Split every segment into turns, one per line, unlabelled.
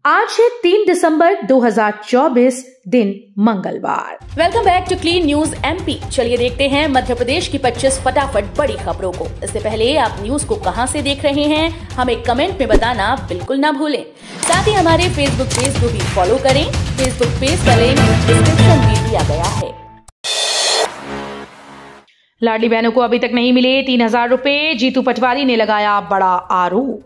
आज है 3 दिसंबर 2024 दिन मंगलवार।
Welcome back to clean news MP. चलिए देखते हैं मध्य प्रदेश की 25 फटाफट बड़ी खबरों को। इससे पहले आप न्यूज को कहां से देख रहे हैं हमें कमेंट में बताना बिल्कुल ना भूलें। साथ ही हमारे फेसबुक पेज को भी फॉलो करें। फेसबुक पेज का लिंक डिस्क्रिप्शन में दिया गया है।
लाडली बहनों को अभी तक नहीं मिले 3,000 रुपए, जीतू पटवारी ने लगाया बड़ा आरोप।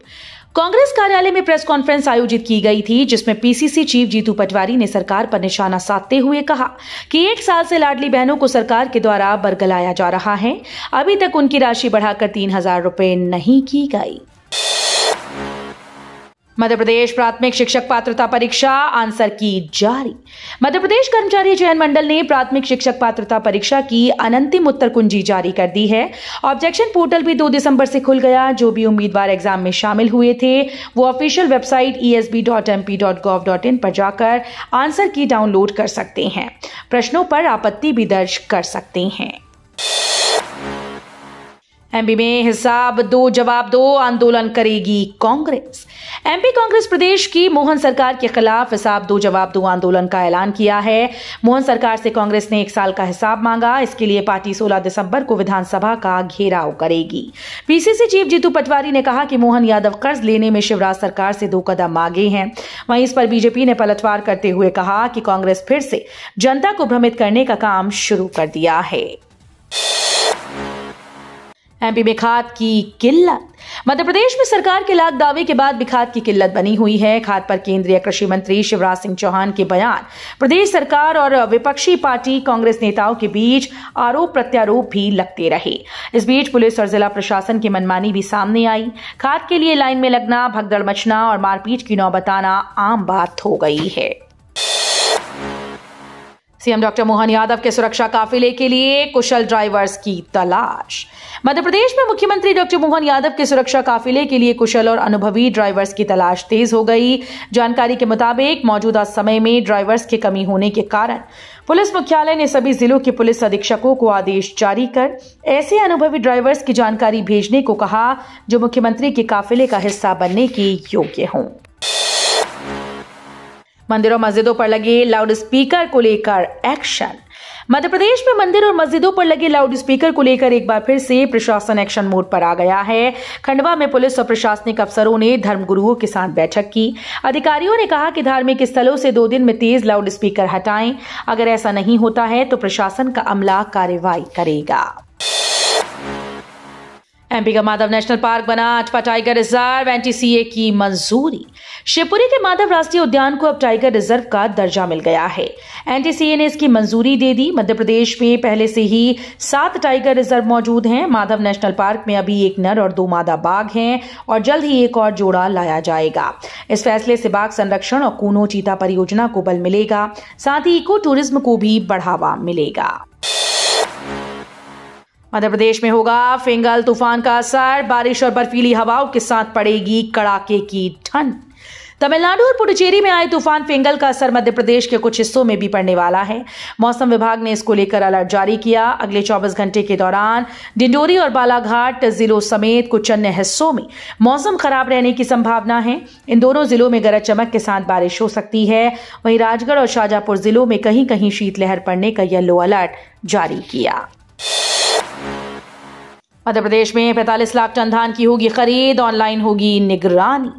कांग्रेस कार्यालय में प्रेस कॉन्फ्रेंस आयोजित की गई थी, जिसमें पीसीसी चीफ जीतू पटवारी ने सरकार पर निशाना साधते हुए कहा कि 1 साल से लाडली बहनों को सरकार के द्वारा बरगलाया जा रहा है। अभी तक उनकी राशि बढ़ाकर 3,000 रुपए नहीं की गई। मध्य प्रदेश प्राथमिक शिक्षक पात्रता परीक्षा आंसर की जारी। मध्य प्रदेश कर्मचारी चयन मंडल ने प्राथमिक शिक्षक पात्रता परीक्षा की अनंतिम उत्तर कुंजी जारी कर दी है। ऑब्जेक्शन पोर्टल भी 2 दिसंबर से खुल गया। जो भी उम्मीदवार एग्जाम में शामिल हुए थे वो ऑफिशियल वेबसाइट esb.mp.gov.in पर जाकर आंसर की डाउनलोड कर सकते हैं। प्रश्नों पर आपत्ति भी दर्ज कर सकते हैं। एमपी में हिसाब दो जवाब दो आंदोलन करेगी कांग्रेस। एमपी कांग्रेस प्रदेश की मोहन सरकार के खिलाफ हिसाब दो जवाब दो आंदोलन का ऐलान किया है। मोहन सरकार से कांग्रेस ने 1 साल का हिसाब मांगा। इसके लिए पार्टी 16 दिसंबर को विधानसभा का घेराव करेगी। पीसीसी चीफ जीतू पटवारी ने कहा कि मोहन यादव कर्ज लेने में शिवराज सरकार से 2 कदम आगे हैं। वहीं इस पर बीजेपी ने पलटवार करते हुए कहा कि कांग्रेस फिर से जनता को भ्रमित करने का काम शुरू कर दिया है। एमपी में खाद की किल्लत। मध्य प्रदेश में सरकार के लाख दावे के बाद भी खाद की किल्लत बनी हुई है। खाद पर केंद्रीय कृषि मंत्री शिवराज सिंह चौहान के बयान, प्रदेश सरकार और विपक्षी पार्टी कांग्रेस नेताओं के बीच आरोप प्रत्यारोप भी लगते रहे। इस बीच पुलिस और जिला प्रशासन की मनमानी भी सामने आई। खाद के लिए लाइन में लगना, भगदड़ मचना और मारपीट की नौबत आना आम बात हो गई है। सीएम डॉक्टर मोहन यादव के सुरक्षा काफिले के लिए कुशल ड्राइवर्स की तलाश। मध्य प्रदेश में मुख्यमंत्री डॉक्टर मोहन यादव के सुरक्षा काफिले के लिए कुशल और अनुभवी ड्राइवर्स की तलाश तेज हो गई। जानकारी के मुताबिक मौजूदा समय में ड्राइवर्स की कमी होने के कारण पुलिस मुख्यालय ने सभी जिलों के पुलिस अधीक्षकों को आदेश जारी कर ऐसे अनुभवी ड्राइवर्स की जानकारी भेजने को कहा जो मुख्यमंत्री के काफिले का हिस्सा बनने के योग्य हों। मंदिरों मस्जिदों पर लगे लाउड स्पीकर को लेकर एक्शन। मध्य प्रदेश में मंदिर और मस्जिदों पर लगे लाउड स्पीकर को लेकर एक बार फिर से प्रशासन एक्शन मोड पर आ गया है। खंडवा में पुलिस और प्रशासनिक अफसरों ने धर्मगुरुओं के साथ बैठक की। अधिकारियों ने कहा कि धार्मिक स्थलों से 2 दिन में तेज लाउड स्पीकर हटाएं। अगर ऐसा नहीं होता है तो प्रशासन का अमला कार्रवाई करेगा। एमपी का माधव नेशनल पार्क बना, अटपा टाइगर रिजर्व, एनटीसीए की मंजूरी। शिवपुरी के माधव राष्ट्रीय उद्यान को अब टाइगर रिजर्व का दर्जा मिल गया है। एनटीसीए ने इसकी मंजूरी दे दी। मध्य प्रदेश में पहले से ही 7 टाइगर रिजर्व मौजूद हैं। माधव नेशनल पार्क में अभी 1 नर और 2 मादा बाघ हैं और जल्द ही एक और जोड़ा लाया जाएगा। इस फैसले से बाघ संरक्षण और कूनो चीता परियोजना को बल मिलेगा। साथ ही इको टूरिज्म को भी बढ़ावा मिलेगा। मध्य प्रदेश में होगा फिंगल तूफान का असर। बारिश और बर्फीली हवाओं के साथ पड़ेगी कड़ाके की ठंड। तमिलनाडु और पुडुचेरी में आए तूफान फिंगल का असर मध्य प्रदेश के कुछ हिस्सों में भी पड़ने वाला है। मौसम विभाग ने इसको लेकर अलर्ट जारी किया। अगले 24 घंटे के दौरान डिंडोरी और बालाघाट जिलों समेत कुछ अन्य हिस्सों में मौसम खराब रहने की संभावना है। इन दोनों जिलों में गरज चमक के साथ बारिश हो सकती है। वहीं राजगढ़ और शाजापुर जिलों में कहीं कहीं शीतलहर पड़ने का येलो अलर्ट जारी किया। मध्य प्रदेश में 45 लाख टन धान की होगी खरीद, ऑनलाइन होगी निगरानी।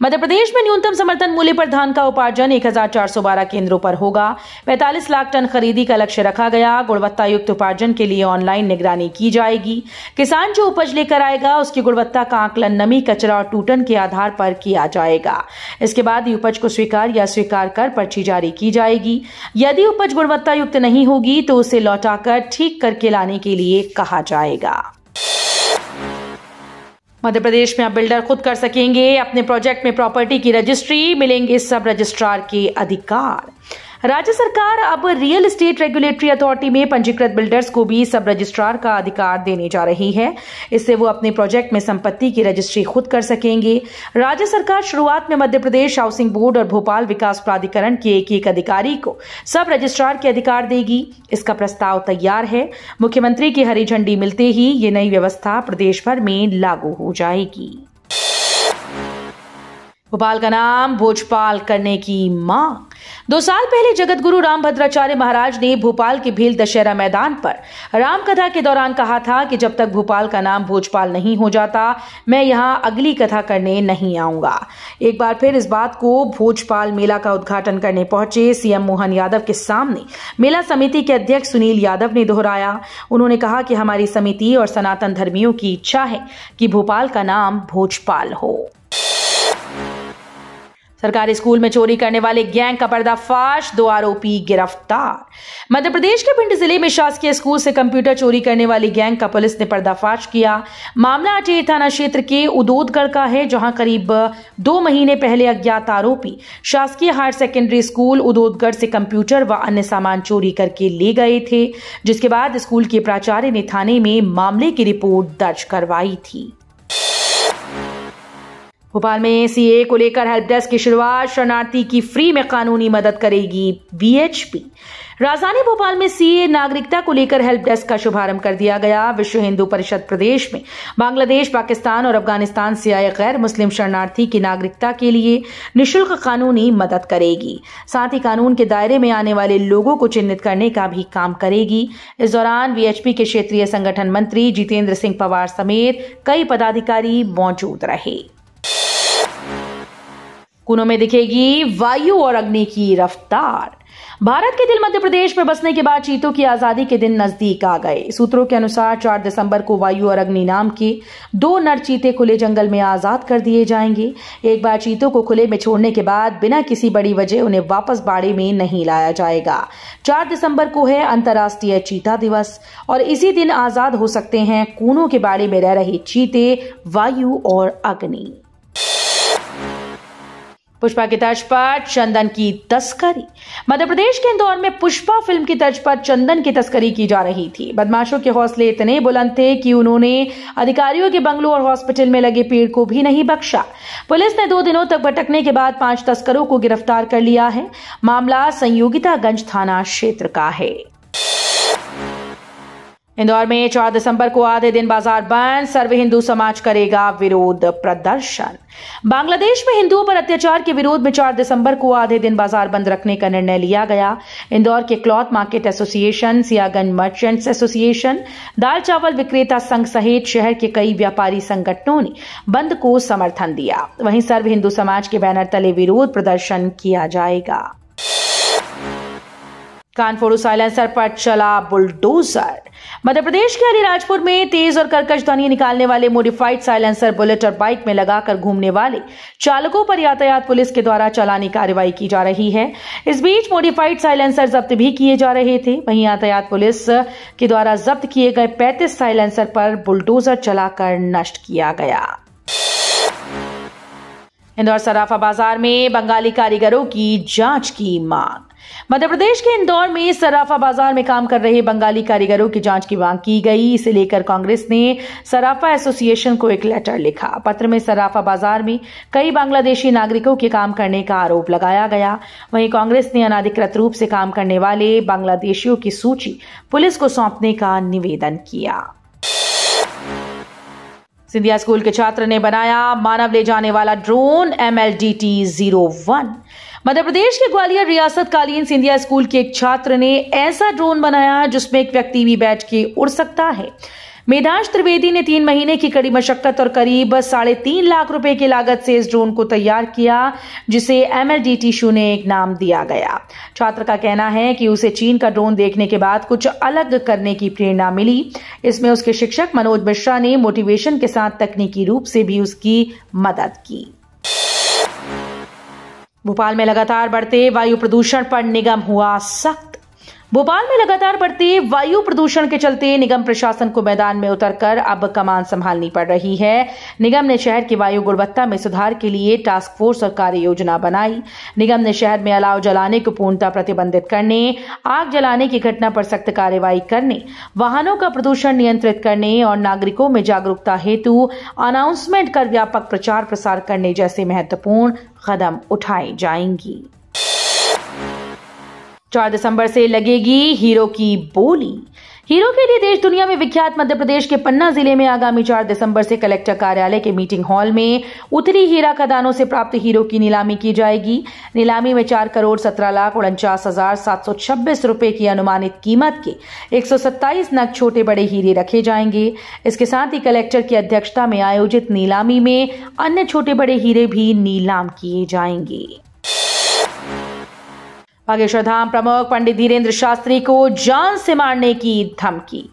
मध्य प्रदेश में न्यूनतम समर्थन मूल्य पर धान का उपार्जन 1412 केंद्रों पर होगा। 45 लाख टन खरीदी का लक्ष्य रखा गया। गुणवत्ता युक्त उपार्जन के लिए ऑनलाइन निगरानी की जाएगी। किसान जो उपज लेकर आएगा उसकी गुणवत्ता का आकलन नमी, कचरा और टूटन के आधार पर किया जाएगा। इसके बाद ही उपज को स्वीकार या स्वीकार कर पर्ची जारी की जाएगी। यदि उपज गुणवत्ता युक्त नहीं होगी तो उसे लौटाकर ठीक करके लाने के लिए कहा जाएगा। मध्य प्रदेश में अब बिल्डर खुद कर सकेंगे अपने प्रोजेक्ट में प्रॉपर्टी की रजिस्ट्री, मिलेंगे सब रजिस्ट्रार के अधिकार। राज्य सरकार अब रियल एस्टेट रेगुलेटरी अथॉरिटी में पंजीकृत बिल्डर्स को भी सब रजिस्ट्रार का अधिकार देने जा रही है। इससे वो अपने प्रोजेक्ट में संपत्ति की रजिस्ट्री खुद कर सकेंगे। राज्य सरकार शुरुआत में मध्य प्रदेश हाउसिंग बोर्ड और भोपाल विकास प्राधिकरण के एक अधिकारी को सब रजिस्ट्रार के अधिकार देगी। इसका प्रस्ताव तैयार है। मुख्यमंत्री की हरी झंडी मिलते ही ये नई व्यवस्था प्रदेश भर में लागू हो जाएगी। भोपाल का नाम भोजपाल करने की मांग। 2 साल पहले जगत गुरु रामभद्राचार्य महाराज ने भोपाल के भेल दशहरा मैदान पर रामकथा के दौरान कहा था कि जब तक भोपाल का नाम भोजपाल नहीं हो जाता, मैं यहां अगली कथा करने नहीं आऊंगा। एक बार फिर इस बात को भोजपाल मेला का उद्घाटन करने पहुंचे सीएम मोहन यादव के सामने मेला समिति के अध्यक्ष सुनील यादव ने दोहराया। उन्होंने कहा कि हमारी समिति और सनातन धर्मियों की इच्छा है कि भोपाल का नाम भोजपाल हो। सरकारी स्कूल में चोरी करने वाले गैंग का पर्दाफाश, 2 आरोपी गिरफ्तार। मध्य प्रदेश के भिंड जिले में शासकीय स्कूल से कंप्यूटर चोरी करने वाली गैंग का पुलिस ने पर्दाफाश किया। मामला अटेर थाना क्षेत्र के उदोदगढ़ का है, जहां करीब 2 महीने पहले अज्ञात आरोपी शासकीय हायर सेकेंडरी स्कूल उदोदगढ़ से कंप्यूटर व अन्य सामान चोरी करके ले गए थे, जिसके बाद स्कूल के प्राचार्य ने थाने में मामले की रिपोर्ट दर्ज करवाई थी। भोपाल में सीए को लेकर हेल्प डेस्क की शुरुआत, शरणार्थी की फ्री में कानूनी मदद करेगी बीएचपी। राजधानी भोपाल में सीए नागरिकता को लेकर हेल्प डेस्क का शुभारंभ कर दिया गया। विश्व हिंदू परिषद प्रदेश में बांग्लादेश, पाकिस्तान और अफगानिस्तान से आए गैर मुस्लिम शरणार्थी की नागरिकता के लिए निःशुल्क कानूनी मदद करेगी। साथ ही कानून के दायरे में आने वाले लोगों को चिन्हित करने का भी काम करेगी। इस दौरान बीएचपी के क्षेत्रीय संगठन मंत्री जितेंद्र सिंह पवार समेत कई पदाधिकारी मौजूद रहे। कुनों में दिखेगी वायु और अग्नि की रफ्तार। भारत के दिल मध्य प्रदेश में बसने के बाद चीतों की आजादी के दिन नजदीक आ गए। सूत्रों के अनुसार 4 दिसंबर को वायु और अग्नि नाम के 2 नर चीते खुले जंगल में आजाद कर दिए जाएंगे। एक बार चीतों को खुले में छोड़ने के बाद बिना किसी बड़ी वजह उन्हें वापस बाड़े में नहीं लाया जाएगा। 4 दिसंबर को है अंतर्राष्ट्रीय चीता दिवस और इसी दिन आजाद हो सकते हैं कूनों के बाड़े में रह रहे चीते, वायु और अग्नि। पुष्पा की तर्ज पर चंदन की तस्करी। मध्य प्रदेश के इंदौर में पुष्पा फिल्म की तर्ज पर चंदन की तस्करी की जा रही थी। बदमाशों के हौसले इतने बुलंद थे कि उन्होंने अधिकारियों के बंगलों और हॉस्पिटल में लगे पेड़ को भी नहीं बख्शा। पुलिस ने 2 दिनों तक भटकने के बाद 5 तस्करों को गिरफ्तार कर लिया है। मामला संयोगितागंज थाना क्षेत्र का है। इंदौर में 4 दिसंबर को आधे दिन बाजार बंद, सर्व हिंदू समाज करेगा विरोध प्रदर्शन। बांग्लादेश में हिंदुओं पर अत्याचार के विरोध में 4 दिसंबर को आधे दिन बाजार बंद रखने का निर्णय लिया गया। इंदौर के cloth market association, Siyaganj merchants association, दाल चावल विक्रेता संघ सहित शहर के कई व्यापारी संगठनों ने बंद को समर्थन दिया। वहीं सर्व हिंदू समाज के बैनर तले विरोध प्रदर्शन किया जाएगा। कानफोड़ू साइलेंसर पर चला बुलडोजर। मध्य प्रदेश के अलीराजपुर में तेज और कर्कश ध्वनि निकालने वाले मॉडिफाइड साइलेंसर बुलेट और बाइक में लगाकर घूमने वाले चालकों पर यातायात पुलिस के द्वारा चालानी कार्रवाई की जा रही है। इस बीच मॉडिफाइड साइलेंसर जब्त भी किए जा रहे थे। वहीं यातायात पुलिस के द्वारा जब्त किए गए 35 साइलेंसर पर बुलडोजर चलाकर नष्ट किया गया। इंदौर सराफा बाजार में बंगाली कारीगरों की जांच की मांग। मध्य प्रदेश के इंदौर में सराफा बाजार में काम कर रहे बंगाली कारीगरों की जांच की मांग की गई। इसे लेकर कांग्रेस ने सराफा एसोसिएशन को एक लेटर लिखा। पत्र में सराफा बाजार में कई बांग्लादेशी नागरिकों के काम करने का आरोप लगाया गया। वहीं कांग्रेस ने अनाधिकृत रूप से काम करने वाले बांग्लादेशियों की सूची पुलिस को सौंपने का निवेदन किया। सिंधिया स्कूल के छात्र ने बनाया मानव ले जाने वाला ड्रोन MLDT-01। मध्य प्रदेश के ग्वालियर रियासत कालीन सिंधिया स्कूल के एक छात्र ने ऐसा ड्रोन बनाया जिसमें एक व्यक्ति भी बैठ के उड़ सकता है। मेधांश त्रिवेदी ने 3 महीने की कड़ी मशक्कत और करीब 3.5 लाख रुपए की लागत से इस ड्रोन को तैयार किया, जिसे MLDT-01 नाम दिया गया। छात्र का कहना है कि उसे चीन का ड्रोन देखने के बाद कुछ अलग करने की प्रेरणा मिली। इसमें उसके शिक्षक मनोज मिश्रा ने मोटिवेशन के साथ तकनीकी रूप से भी उसकी मदद की। भोपाल में लगातार बढ़ते वायु प्रदूषण पर निगम हुआ सख्त। भोपाल में लगातार बढ़ते वायु प्रदूषण के चलते निगम प्रशासन को मैदान में उतरकर अब कमान संभालनी पड़ रही है। निगम ने शहर की वायु गुणवत्ता में सुधार के लिए टास्क फोर्स और कार्य योजना बनाई। निगम ने शहर में अलाव जलाने को पूर्णतः प्रतिबंधित करने, आग जलाने की घटना पर सख्त कार्रवाई करने, वाहनों का प्रदूषण नियंत्रित करने और नागरिकों में जागरूकता हेतु अनाउंसमेंट कर व्यापक प्रचार प्रसार करने जैसे महत्वपूर्ण कदम उठाए जाएंगी। 4 दिसंबर से लगेगी हीरो की बोली। हीरो के लिए देश दुनिया में विख्यात मध्य प्रदेश के पन्ना जिले में आगामी 4 दिसंबर से कलेक्टर कार्यालय के मीटिंग हॉल में उत्तरी हीरा खदानों से प्राप्त हीरो की नीलामी की जाएगी। नीलामी में 4,17,49,726 रुपए की अनुमानित कीमत के 127 नग छोटे बड़े हीरे रखे जाएंगे। इसके साथ ही कलेक्टर की अध्यक्षता में आयोजित नीलामी में अन्य छोटे बड़े हीरे भी नीलाम किए जाएंगे। बागेश्वर धाम प्रमुख पंडित धीरेन्द्र शास्त्री को जान से मारने की धमकी।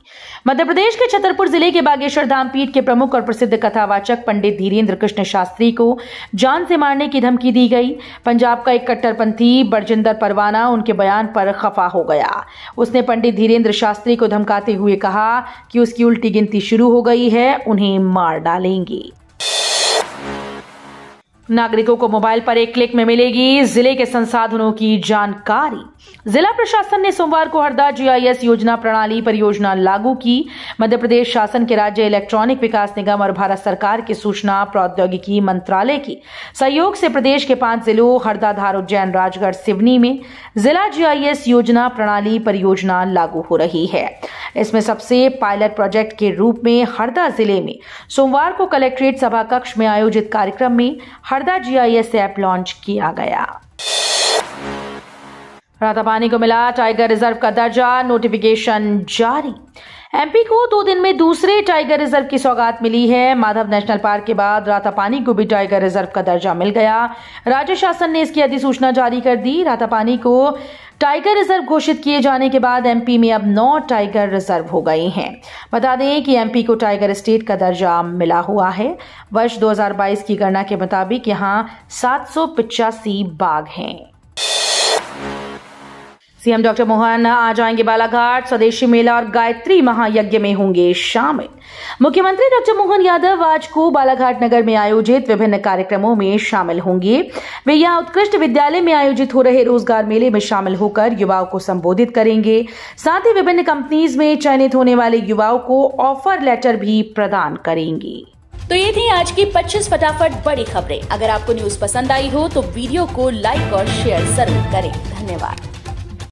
मध्य प्रदेश के छतरपुर जिले के बागेश्वर धाम पीठ के प्रमुख और प्रसिद्ध कथावाचक पंडित धीरेन्द्र कृष्ण शास्त्री को जान से मारने की धमकी दी गई। पंजाब का एक कट्टरपंथी बरजिंदर परवाना उनके बयान पर खफा हो गया। उसने पंडित धीरेन्द्र शास्त्री को धमकाते हुए कहा कि उसकी उल्टी गिनती शुरू हो गई है, उन्हें मार डालेंगे। नागरिकों को मोबाइल पर एक क्लिक में मिलेगी जिले के संसाधनों की जानकारी। जिला प्रशासन ने सोमवार को हरदा GIS योजना प्रणाली परियोजना लागू की। मध्य प्रदेश शासन के राज्य इलेक्ट्रॉनिक विकास निगम और भारत सरकार के सूचना प्रौद्योगिकी मंत्रालय की सहयोग से प्रदेश के 5 जिलों हरदा, धार, उज्जैन, राजगढ़, सिवनी में जिला GIS योजना प्रणाली परियोजना लागू हो रही है। इसमें सबसे पायलट प्रोजेक्ट के रूप में हरदा जिले में सोमवार को कलेक्ट्रेट सभा कक्ष में आयोजित कार्यक्रम में हरदा GIS ऐप लॉन्च किया गया। रातापानी को मिला टाइगर रिजर्व का दर्जा, नोटिफिकेशन जारी। MP को 2 दिन में दूसरे टाइगर रिजर्व की सौगात मिली है। माधव नेशनल पार्क के बाद रातापानी को भी टाइगर रिजर्व का दर्जा मिल गया। राज्य शासन ने इसकी अधिसूचना जारी कर दी। रातापानी को टाइगर रिजर्व घोषित किए जाने के बाद MP में अब 9 टाइगर रिजर्व हो गए हैं। बता दें कि MP को टाइगर स्टेट का दर्जा मिला हुआ है। वर्ष 2022 की गणना के मुताबिक यहां 785 बाघ हैं। सीएम डॉक्टर मोहन आज आएंगे बालाघाट। स्वदेशी मेला और गायत्री महायज्ञ में होंगे शामिल। मुख्यमंत्री डॉक्टर मोहन यादव आज को बालाघाट नगर में आयोजित विभिन्न कार्यक्रमों में शामिल होंगे। वे यहां उत्कृष्ट विद्यालय में आयोजित हो रहे रोजगार मेले में शामिल होकर युवाओं को संबोधित करेंगे। साथ ही विभिन्न कंपनीज में चयनित होने वाले युवाओं को ऑफर लेटर भी प्रदान करेंगे।
तो ये थी आज की 25 फटाफट बड़ी खबरें। अगर आपको न्यूज पसंद आई हो तो वीडियो को लाइक और शेयर जरूर करें। धन्यवाद।